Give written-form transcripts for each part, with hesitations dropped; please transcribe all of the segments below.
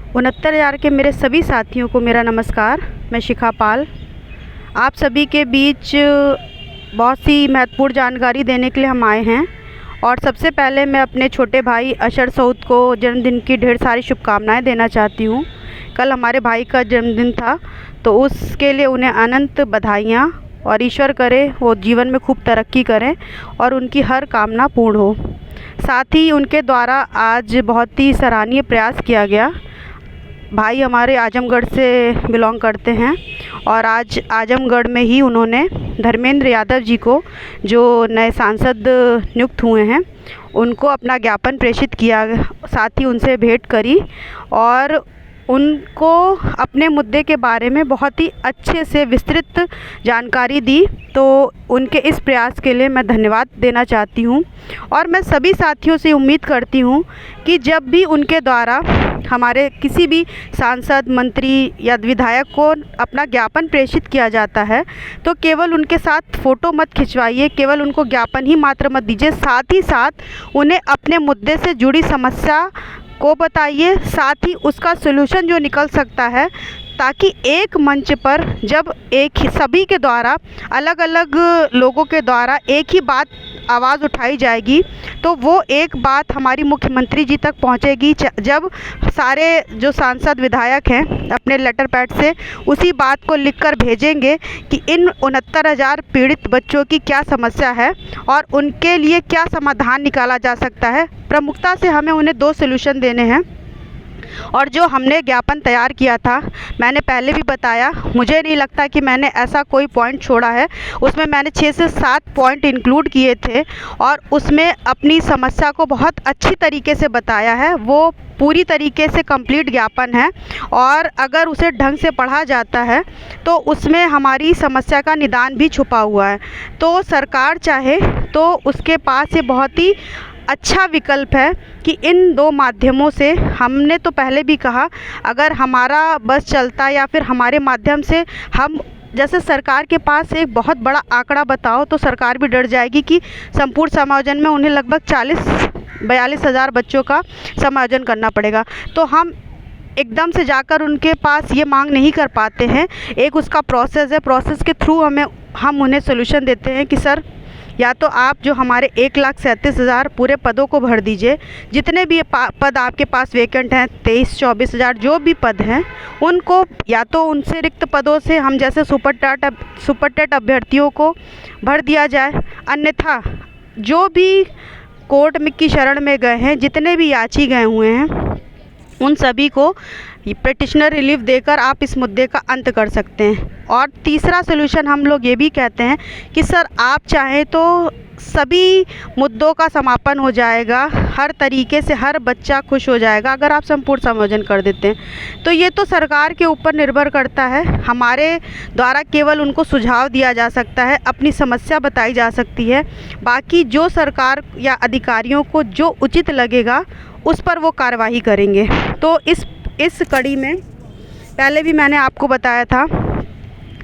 69,000 के मेरे सभी साथियों को मेरा नमस्कार। मैं शिखा पाल आप सभी के बीच बहुत सी महत्वपूर्ण जानकारी देने के लिए हम आए हैं। और सबसे पहले मैं अपने छोटे भाई अशर सऊद को जन्मदिन की ढेर सारी शुभकामनाएं देना चाहती हूं। कल हमारे भाई का जन्मदिन था, तो उसके लिए उन्हें अनंत बधाइयाँ और ईश्वर करे वो जीवन में खूब तरक्की करें और उनकी हर कामना पूर्ण हो। साथ ही उनके द्वारा आज बहुत ही सराहनीय प्रयास किया गया। भाई हमारे आजमगढ़ से बिलोंग करते हैं और आज आजमगढ़ में ही उन्होंने धर्मेंद्र यादव जी को, जो नए सांसद नियुक्त हुए हैं, उनको अपना ज्ञापन प्रेषित किया। साथ ही उनसे भेंट करी और उनको अपने मुद्दे के बारे में बहुत ही अच्छे से विस्तृत जानकारी दी। तो उनके इस प्रयास के लिए मैं धन्यवाद देना चाहती हूँ। और मैं सभी साथियों से उम्मीद करती हूँ कि जब भी उनके द्वारा हमारे किसी भी सांसद, मंत्री या विधायक को अपना ज्ञापन प्रेषित किया जाता है, तो केवल उनके साथ फ़ोटो मत खिंचवाइए, केवल उनको ज्ञापन ही मात्र मत दीजिए। साथ ही साथ उन्हें अपने मुद्दे से जुड़ी समस्या को बताइए, साथ ही उसका सलूशन जो निकल सकता है, ताकि एक मंच पर जब एक ही सभी के द्वारा, अलग अलग लोगों के द्वारा एक ही बात आवाज़ उठाई जाएगी, तो वो एक बात हमारी मुख्यमंत्री जी तक पहुंचेगी। जब सारे जो सांसद विधायक हैं अपने लेटर पैड से उसी बात को लिखकर भेजेंगे कि इन 69,000 पीड़ित बच्चों की क्या समस्या है और उनके लिए क्या समाधान निकाला जा सकता है। प्रमुखता से हमें उन्हें 2 सॉल्यूशन देने हैं। और जो हमने ज्ञापन तैयार किया था, मैंने पहले भी बताया, मुझे नहीं लगता कि मैंने ऐसा कोई पॉइंट छोड़ा है। उसमें मैंने 6 से 7 पॉइंट इंक्लूड किए थे और उसमें अपनी समस्या को बहुत अच्छी तरीके से बताया है। वो पूरी तरीके से कंप्लीट ज्ञापन है और अगर उसे ढंग से पढ़ा जाता है तो उसमें हमारी समस्या का निदान भी छुपा हुआ है। तो सरकार चाहे तो उसके पास ये बहुत ही अच्छा विकल्प है कि इन 2 माध्यमों से, हमने तो पहले भी कहा, अगर हमारा बस चलता या फिर हमारे माध्यम से हम जैसे सरकार के पास एक बहुत बड़ा आंकड़ा बताओ तो सरकार भी डर जाएगी कि संपूर्ण समायोजन में उन्हें लगभग 40-42 हज़ार बच्चों का समायोजन करना पड़ेगा। तो हम एकदम से जाकर उनके पास ये मांग नहीं कर पाते हैं। एक उसका प्रोसेस है, प्रोसेस के थ्रू हम उन्हें सोल्यूशन देते हैं कि सर, या तो आप जो हमारे 1,37,000 पूरे पदों को भर दीजिए। जितने भी पद आपके पास वैकेंट हैं, 23-24 हज़ार जो भी पद हैं, उनको या तो उनसे रिक्त पदों से हम जैसे सुपर टेट अभ्यर्थियों को भर दिया जाए, अन्यथा जो भी कोर्ट में की शरण में गए हैं, जितने भी याची गए हुए हैं, उन सभी को पिटिशनर रिलीफ देकर आप इस मुद्दे का अंत कर सकते हैं। और तीसरा सलूशन हम लोग ये भी कहते हैं कि सर, आप चाहें तो सभी मुद्दों का समापन हो जाएगा, हर तरीके से हर बच्चा खुश हो जाएगा अगर आप संपूर्ण समायोजन कर देते हैं। तो ये तो सरकार के ऊपर निर्भर करता है। हमारे द्वारा केवल उनको सुझाव दिया जा सकता है, अपनी समस्या बताई जा सकती है। बाकी जो सरकार या अधिकारियों को जो उचित लगेगा उस पर वो कार्रवाई करेंगे। तो इस कड़ी में पहले भी मैंने आपको बताया था,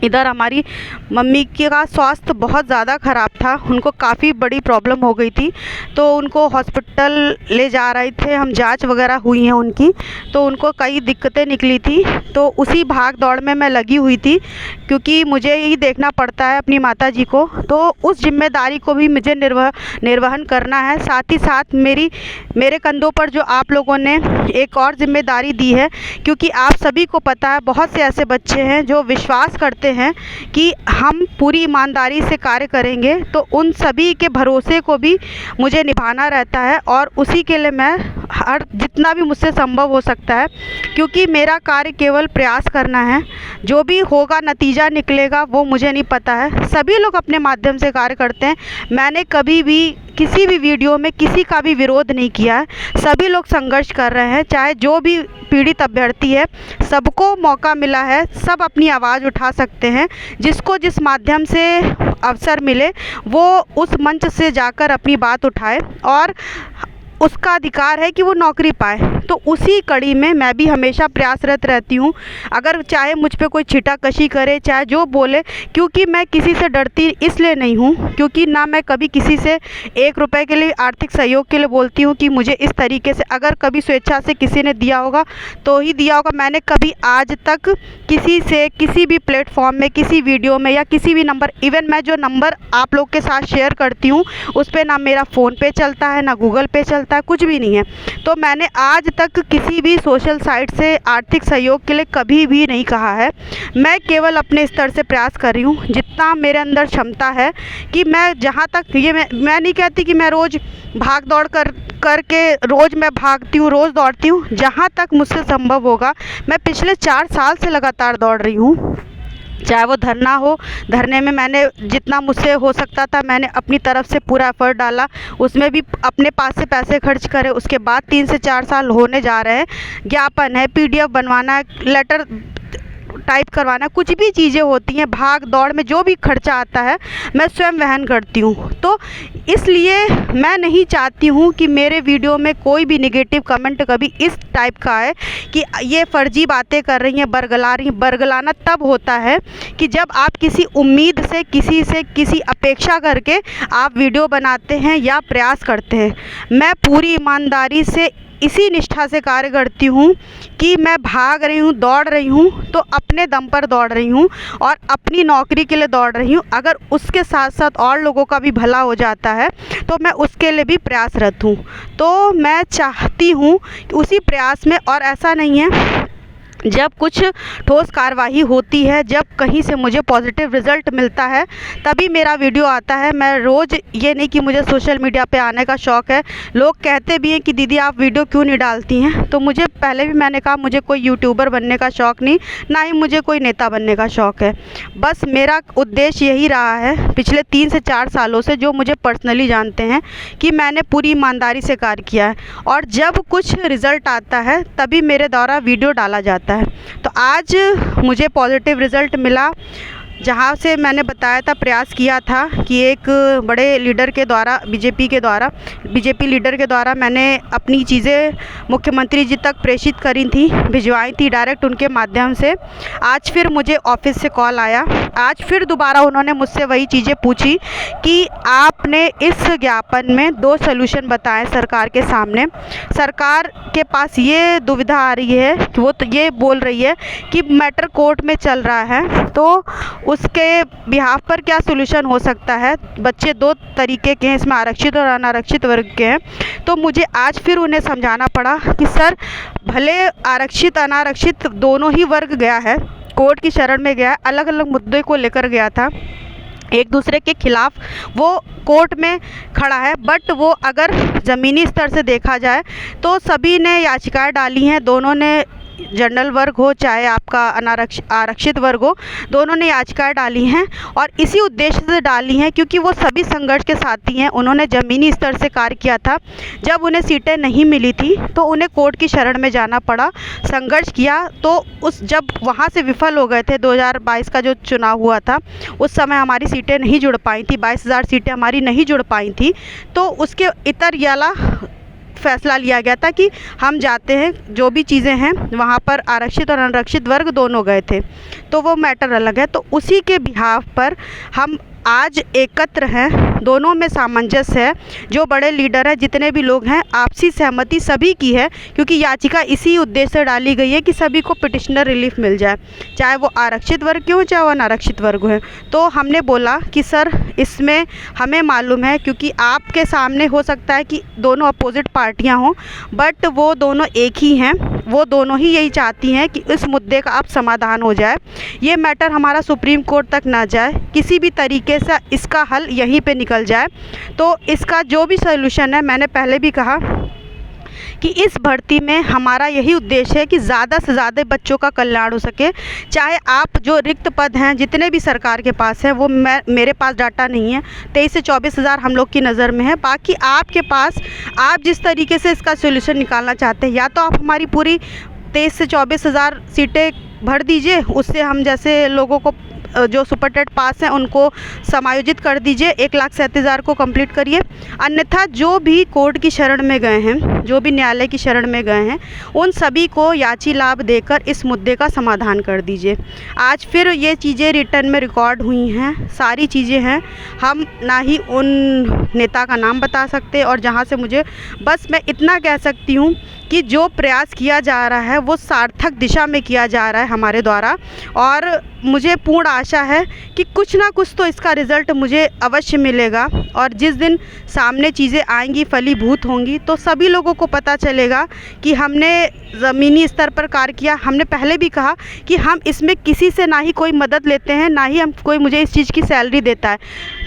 इधर हमारी मम्मी का स्वास्थ्य बहुत ज़्यादा ख़राब था, उनको काफ़ी बड़ी प्रॉब्लम हो गई थी। तो उनको हॉस्पिटल ले जा रहे थे हम, जांच वगैरह हुई हैं उनकी, तो उनको कई दिक्कतें निकली थी। तो उसी भाग दौड़ में मैं लगी हुई थी, क्योंकि मुझे ही देखना पड़ता है अपनी माताजी को। तो उस जिम्मेदारी को भी मुझे निर्वहन करना है। साथ ही साथ मेरे कंधों पर जो आप लोगों ने एक और जिम्मेदारी दी है, क्योंकि आप सभी को पता है बहुत से ऐसे बच्चे हैं जो विश्वास करते हैं कि हम पूरी ईमानदारी से कार्य करेंगे, तो उन सभी के भरोसे को भी मुझे निभाना रहता है। और उसी के लिए मैं जितना भी मुझसे संभव हो सकता है, क्योंकि मेरा कार्य केवल प्रयास करना है, जो भी होगा नतीजा निकलेगा वो मुझे नहीं पता है। सभी लोग अपने माध्यम से कार्य करते हैं। मैंने कभी भी किसी भी वीडियो में किसी का भी विरोध नहीं किया है। सभी लोग संघर्ष कर रहे हैं, चाहे जो भी पीड़ित अभ्यर्थी है, सबको मौका मिला है, सब अपनी आवाज़ उठा सकते हैं। जिसको जिस माध्यम से अवसर मिले वो उस मंच से जाकर अपनी बात उठाए और उसका अधिकार है कि वो नौकरी पाए। तो उसी कड़ी में मैं भी हमेशा प्रयासरत रहती हूँ, अगर चाहे मुझ पे कोई छिटाकशी करे, चाहे जो बोले, क्योंकि मैं किसी से डरती इसलिए नहीं हूँ क्योंकि ना मैं कभी किसी से 1 रुपए के लिए आर्थिक सहयोग के लिए बोलती हूँ कि मुझे इस तरीके से, अगर कभी स्वेच्छा से किसी ने दिया होगा तो ही दिया होगा। मैंने कभी आज तक किसी से किसी भी प्लेटफॉर्म में, किसी वीडियो में या किसी भी नंबर, इवन मैं जो नंबर आप लोग के साथ शेयर करती हूँ उस पर ना मेरा फ़ोन पे चलता है, ना गूगल पे चलता है, कुछ भी नहीं है। तो मैंने आज तक किसी भी सोशल साइट से आर्थिक सहयोग के लिए कभी भी नहीं कहा है। मैं केवल अपने स्तर से प्रयास कर रही हूँ, जितना मेरे अंदर क्षमता है कि मैं जहाँ तक, ये मैं नहीं कहती कि मैं रोज़ भाग दौड़ करके रोज़ मैं भागती हूँ, रोज़ दौड़ती हूँ। जहाँ तक मुझसे संभव होगा, मैं पिछले 4 साल से लगातार दौड़ रही हूँ। चाहे वो धरना हो, धरने में मैंने जितना मुझसे हो सकता था मैंने अपनी तरफ से पूरा एफर्ट डाला, उसमें भी अपने पास से पैसे खर्च करे। उसके बाद 3 से 4 साल होने जा रहे हैं, ज्ञापन है, PDF बनवाना है, लेटर टाइप करवाना, कुछ भी चीज़ें होती हैं, भाग दौड़ में जो भी खर्चा आता है मैं स्वयं वहन करती हूँ। तो इसलिए मैं नहीं चाहती हूँ कि मेरे वीडियो में कोई भी नेगेटिव कमेंट कभी इस टाइप का आए कि ये फर्जी बातें कर रही हैं, बरगला रही हैं। बरगलाना तब होता है कि जब आप किसी उम्मीद से, किसी अपेक्षा करके आप वीडियो बनाते हैं या प्रयास करते हैं। मैं पूरी ईमानदारी से इसी निष्ठा से कार्य करती हूँ कि मैं भाग रही हूँ, दौड़ रही हूँ तो अपने दम पर दौड़ रही हूँ और अपनी नौकरी के लिए दौड़ रही हूँ। अगर उसके साथ साथ और लोगों का भी भला हो जाता है तो मैं उसके लिए भी प्रयासरत हूँ। तो मैं चाहती हूँ उसी प्रयास में, और ऐसा नहीं है जब कुछ ठोस कार्रवाई होती है, जब कहीं से मुझे पॉजिटिव रिज़ल्ट मिलता है तभी मेरा वीडियो आता है। मैं रोज़, ये नहीं कि मुझे सोशल मीडिया पे आने का शौक़ है। लोग कहते भी हैं कि दीदी आप वीडियो क्यों नहीं डालती हैं, तो मुझे पहले भी मैंने कहा मुझे कोई यूट्यूबर बनने का शौक़ नहीं, ना ही मुझे कोई नेता बनने का शौक़ है। बस मेरा उद्देश्य यही रहा है पिछले 3 से 4 सालों से, जो मुझे पर्सनली जानते हैं, कि मैंने पूरी ईमानदारी से कार्य किया है और जब कुछ रिज़ल्ट आता है तभी मेरे द्वारा वीडियो डाला जाता है। तो आज मुझे पॉजिटिव रिज़ल्ट मिला, जहाँ से मैंने बताया था, प्रयास किया था कि एक बड़े लीडर के द्वारा, बीजेपी लीडर के द्वारा मैंने अपनी चीज़ें मुख्यमंत्री जी तक प्रेषित करी थी, भिजवाई थी डायरेक्ट उनके माध्यम से। आज फिर मुझे ऑफिस से कॉल आया, आज फिर दोबारा उन्होंने मुझसे वही चीज़ें पूछी कि आपने इस ज्ञापन में 2 सॉल्यूशन बताए सरकार के सामने। सरकार के पास ये दुविधा आ रही है कि वो तो ये बोल रही है कि मैटर कोर्ट में चल रहा है, तो उसके बिहाफ पर क्या सॉल्यूशन हो सकता है। बच्चे 2 तरीके के हैं, इसमें आरक्षित और अनारक्षित वर्ग के हैं। तो मुझे आज फिर उन्हें समझाना पड़ा कि सर, भले आरक्षित अनारक्षित दोनों ही वर्ग गया है, कोर्ट की शरण में गया है, अलग अलग मुद्दे को लेकर गया था, एक दूसरे के खिलाफ वो कोर्ट में खड़ा है, बट वो अगर ज़मीनी स्तर से देखा जाए तो सभी ने याचिकाएं डाली हैं। दोनों ने, जनरल वर्ग हो चाहे आपका आरक्षित वर्ग हो, दोनों ने याचिकाएं डाली हैं और इसी उद्देश्य से डाली हैं क्योंकि वो सभी संघर्ष के साथी हैं। उन्होंने ज़मीनी स्तर से कार्य किया था, जब उन्हें सीटें नहीं मिली थी तो उन्हें कोर्ट की शरण में जाना पड़ा, संघर्ष किया। तो जब वहाँ से विफल हो गए थे, 2022 का जो चुनाव हुआ था उस समय हमारी सीटें नहीं जुड़ पाई थी, 22,000 सीटें हमारी नहीं जुड़ पाई थी। तो उसके इतर याला फैसला लिया गया था कि हम जाते हैं, जो भी चीज़ें हैं वहाँ पर आरक्षित और अनारक्षित वर्ग दोनों गए थे, तो वो मैटर अलग है। तो उसी के बिहाफ पर हम आज एकत्र हैं, दोनों में सामंजस्य है। जो बड़े लीडर हैं, जितने भी लोग हैं, आपसी सहमति सभी की है, क्योंकि याचिका इसी उद्देश्य से डाली गई है कि सभी को पिटिशनर रिलीफ मिल जाए, चाहे वो आरक्षित वर्ग के हो चाहे वो अनारक्षित वर्ग हो। तो हमने बोला कि सर, इसमें हमें मालूम है, क्योंकि आपके सामने हो सकता है कि दोनों अपोजिट पार्टियां हों, बट वो दोनों एक ही हैं, वो दोनों ही यही चाहती हैं कि इस मुद्दे का अब समाधान हो जाए, ये मैटर हमारा सुप्रीम कोर्ट तक ना जाए, किसी भी तरीके से इसका हल यहीं पे निकल जाए। तो इसका जो भी सॉल्यूशन है, मैंने पहले भी कहा कि इस भर्ती में हमारा यही उद्देश्य है कि ज़्यादा से ज़्यादा बच्चों का कल्याण हो सके। चाहे आप जो रिक्त पद हैं जितने भी सरकार के पास हैं, वो मेरे पास डाटा नहीं है, 23 से 24 हज़ार हम लोग की नज़र में है। बाकी आपके पास, आप जिस तरीके से इसका सॉल्यूशन निकालना चाहते हैं, या तो आप हमारी पूरी 23 से 24 हज़ार सीटें भर दीजिए, उससे हम जैसे लोगों को जो सुपर टेट पास हैं उनको समायोजित कर दीजिए, 1,37,000 को कंप्लीट करिए। अन्यथा जो भी कोर्ट की शरण में गए हैं, जो भी न्यायालय की शरण में गए हैं, उन सभी को याची लाभ देकर इस मुद्दे का समाधान कर दीजिए। आज फिर ये चीज़ें रिटर्न में रिकॉर्ड हुई हैं, सारी चीज़ें हैं। हम ना ही उन नेता का नाम बता सकते, और जहाँ से मुझे बस मैं इतना कह सकती हूँ कि जो प्रयास किया जा रहा है वो सार्थक दिशा में किया जा रहा है हमारे द्वारा, और मुझे पूर्ण आशा है कि कुछ ना कुछ तो इसका रिज़ल्ट मुझे अवश्य मिलेगा। और जिस दिन सामने चीज़ें आएंगी, फलीभूत होंगी, तो सभी लोगों को पता चलेगा कि हमने ज़मीनी स्तर पर कार्य किया। हमने पहले भी कहा कि हम इसमें किसी से ना ही कोई मदद लेते हैं, ना ही हम कोई मुझे इस चीज़ की सैलरी देता है।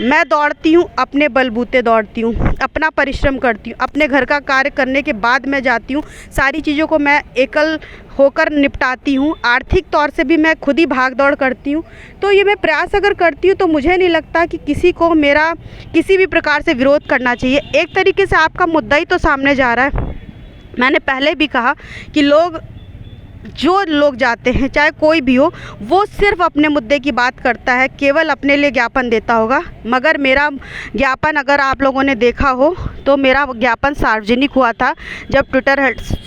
मैं दौड़ती हूँ, अपने बलबूते दौड़ती हूँ, अपना परिश्रम करती हूँ, अपने घर का कार्य करने के बाद मैं जाती हूँ, सारी चीज़ों को मैं एकल होकर निपटाती हूँ। आर्थिक तौर से भी मैं खुद ही भाग दौड़ करती हूँ। तो ये मैं प्रयास अगर करती हूँ तो मुझे नहीं लगता कि किसी को मेरा किसी भी प्रकार से विरोध करना चाहिए। एक तरीके से आपका मुद्दा ही तो सामने जा रहा है। मैंने पहले भी कहा कि जो लोग जाते हैं, चाहे कोई भी हो, वो सिर्फ अपने मुद्दे की बात करता है, केवल अपने लिए ज्ञापन देता होगा। मगर मेरा ज्ञापन अगर आप लोगों ने देखा हो तो मेरा ज्ञापन सार्वजनिक हुआ था जब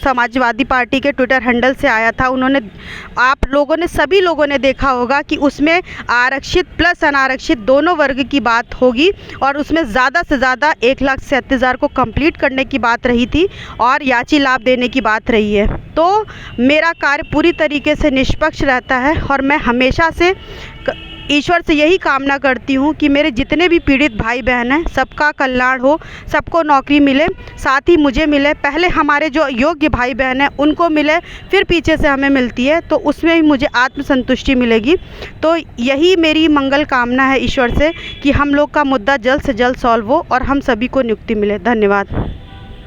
समाजवादी पार्टी के ट्विटर हैंडल से आया था। आप लोगों ने, सभी लोगों ने देखा होगा कि उसमें आरक्षित प्लस अनारक्षित दोनों वर्ग की बात होगी, और उसमें ज़्यादा से ज़्यादा 1,37,000 को कंप्लीट करने की बात रही थी और याची लाभ देने की बात रही है। तो मेरा कार्य पूरी तरीके से निष्पक्ष रहता है, और मैं हमेशा से ईश्वर से यही कामना करती हूँ कि मेरे जितने भी पीड़ित भाई बहन हैं, सबका कल्याण हो, सबको नौकरी मिले, साथ ही मुझे मिले। पहले हमारे जो योग्य भाई बहन हैं उनको मिले, फिर पीछे से हमें मिलती है, तो उसमें ही मुझे आत्मसंतुष्टि मिलेगी। तो यही मेरी मंगल कामना है ईश्वर से कि हम लोग का मुद्दा जल्द से जल्द सॉल्व हो और हम सभी को नियुक्ति मिले। धन्यवाद।